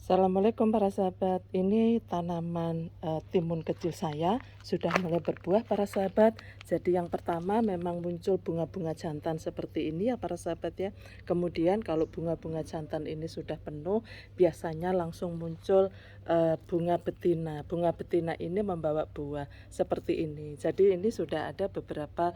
Assalamualaikum para sahabat. Ini tanaman timun kecil saya sudah mulai berbuah para sahabat. Jadi yang pertama memang muncul bunga-bunga jantan seperti ini ya para sahabat ya. Kemudian kalau bunga-bunga jantan ini sudah penuh, biasanya langsung muncul bunga betina. Bunga betina ini membawa buah seperti ini. Jadi ini sudah ada beberapa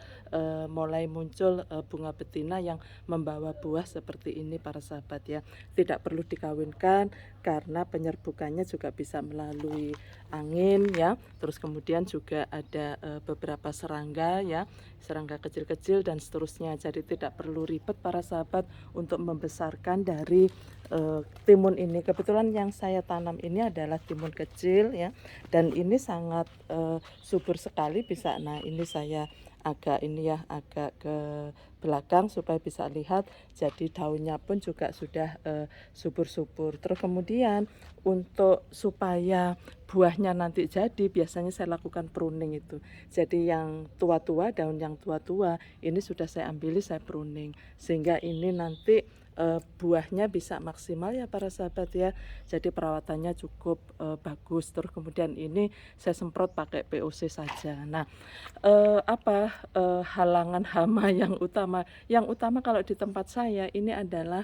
mulai muncul bunga betina yang membawa buah seperti ini para sahabat ya. Tidak perlu dikawinkan karena penyerbukannya juga bisa melalui angin ya. Terus kemudian juga ada beberapa serangga ya, serangga kecil-kecil dan seterusnya. Jadi tidak perlu ribet para sahabat untuk membesarkan dari timun ini. Kebetulan yang saya tanam ini adalah timun kecil ya, dan ini sangat subur sekali bisa. Nah, ini saya agak ke belakang supaya bisa lihat. Jadi daunnya pun juga sudah subur-subur. Terus kemudian untuk supaya buahnya nanti jadi, biasanya saya lakukan pruning itu. Jadi yang tua-tua, daun yang tua-tua ini sudah saya ambil, saya pruning sehingga ini nanti buahnya bisa maksimal ya para sahabat ya. Jadi perawatannya cukup bagus. Terus kemudian ini saya semprot pakai POC saja. Nah, halangan hama yang utama kalau di tempat saya ini adalah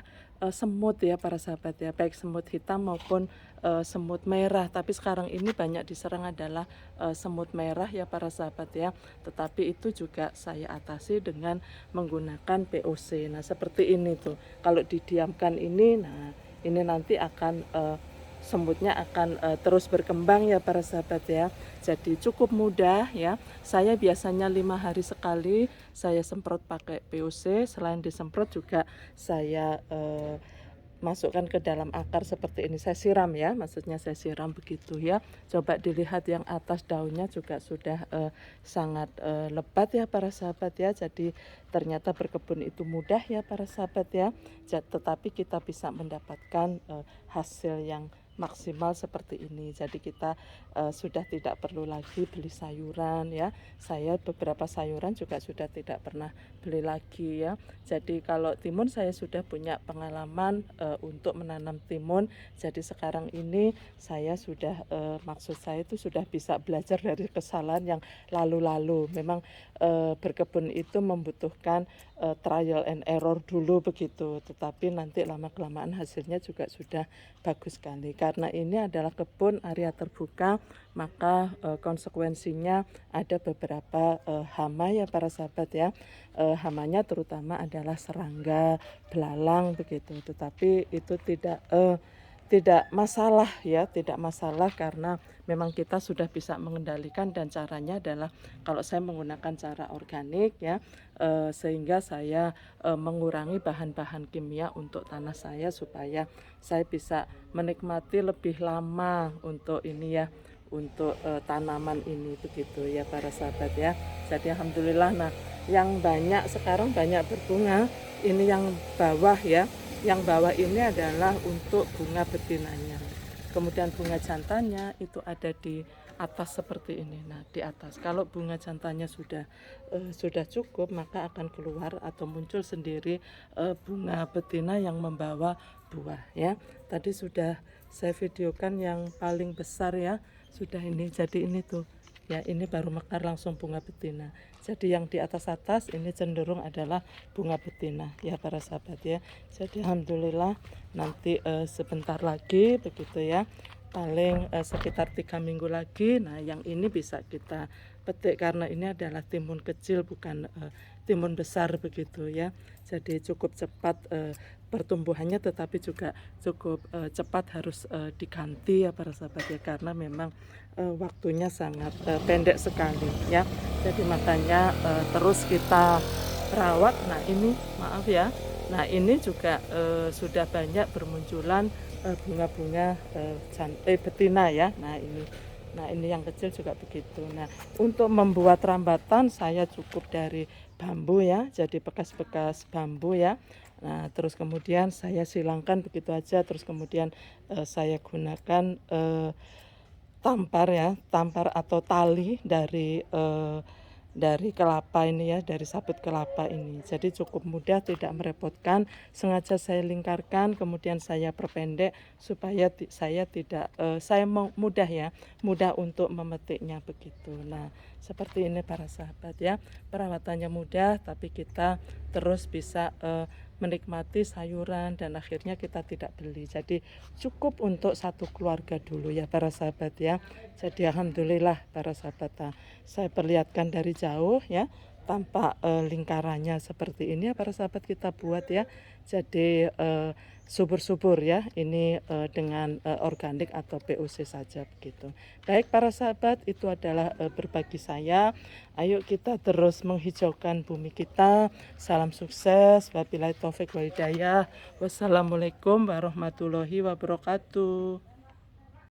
semut ya para sahabat ya, baik semut hitam maupun semut merah. Tapi sekarang ini banyak diserang adalah semut merah ya para sahabat ya. Tetapi itu juga saya atasi dengan menggunakan POC. Nah, seperti ini tuh. Kalau didiamkan ini, nah ini nanti akan semutnya akan terus berkembang ya para sahabat ya. Jadi cukup mudah ya. Saya biasanya 5 hari sekali saya semprot pakai POC. Selain disemprot juga saya masukkan ke dalam akar seperti ini. Saya siram ya, maksudnya saya siram begitu ya. Coba dilihat yang atas daunnya juga sudah sangat lebat ya para sahabat ya. Jadi ternyata berkebun itu mudah ya para sahabat ya. Tetapi kita bisa mendapatkan hasil yang maksimal seperti ini. Jadi kita sudah tidak perlu lagi beli sayuran ya. Saya beberapa sayuran juga sudah tidak pernah beli lagi ya. Jadi kalau timun saya sudah punya pengalaman untuk menanam timun. Jadi sekarang ini saya sudah maksud saya itu sudah bisa belajar dari kesalahan yang lalu-lalu. Memang berkebun itu membutuhkan trial and error dulu begitu. Tetapi nanti lama-kelamaan hasilnya juga sudah bagus sekali. Karena ini adalah kebun area terbuka, maka konsekuensinya ada beberapa hama ya para sahabat ya. Hamanya terutama adalah serangga, belalang begitu. Tetapi itu tidak masalah ya, tidak masalah karena memang kita sudah bisa mengendalikan, dan caranya adalah kalau saya menggunakan cara organik ya, sehingga saya mengurangi bahan-bahan kimia untuk tanah saya supaya saya bisa menikmati lebih lama untuk ini ya, untuk tanaman ini begitu ya para sahabat ya. Jadi alhamdulillah. Nah, yang banyak sekarang banyak berbunga ini yang bawah ya. Yang bawah ini adalah untuk bunga betinanya. Kemudian bunga jantannya itu ada di atas seperti ini. Nah, di atas. Kalau bunga jantannya sudah cukup, maka akan keluar atau muncul sendiri bunga betina yang membawa buah ya. Tadi sudah saya videokan yang paling besar ya. Sudah ini. Jadi ini tuh. Ya, ini baru mekar langsung bunga betina. Jadi yang di atas-atas ini cenderung adalah bunga betina ya para sahabat ya. Jadi alhamdulillah nanti sebentar lagi begitu ya. Paling sekitar 3 minggu lagi. Nah, yang ini bisa kita petik karena ini adalah timun kecil bukan timun besar begitu ya. Jadi cukup cepat pertumbuhannya, tetapi juga cukup cepat harus diganti ya para sahabat ya, karena memang waktunya sangat pendek sekali ya. Jadi makanya terus kita rawat. Nah, ini maaf ya. Nah, ini juga sudah banyak bermunculan bunga-bunga betina ya. Nah, ini yang kecil juga begitu. Nah, untuk membuat rambatan saya cukup dari bambu ya. Jadi bekas-bekas bambu ya. Nah, terus kemudian saya silangkan begitu aja. Terus kemudian saya gunakan tampar ya, tampar atau tali dari dari kelapa ini ya, dari sabut kelapa ini. Jadi cukup mudah, tidak merepotkan. Sengaja saya lingkarkan, kemudian saya perpendek supaya saya tidak saya mau mudah ya, mudah untuk memetiknya begitu. Nah, seperti ini para sahabat ya. Perawatannya mudah, tapi kita terus bisa menikmati sayuran dan akhirnya kita tidak beli. Jadi cukup untuk satu keluarga dulu ya para sahabat ya. Jadi alhamdulillah para sahabat, saya perlihatkan dari jauh ya, tanpa lingkarannya seperti ini ya para sahabat kita buat ya. Jadi subur-subur ya, ini dengan organik atau POC saja begitu. Baik para sahabat, itu adalah berbagi saya. Ayo kita terus menghijaukan bumi kita. Salam sukses. Wabillahi taufik wal hidayah. Wassalamualaikum warahmatullahi wabarakatuh.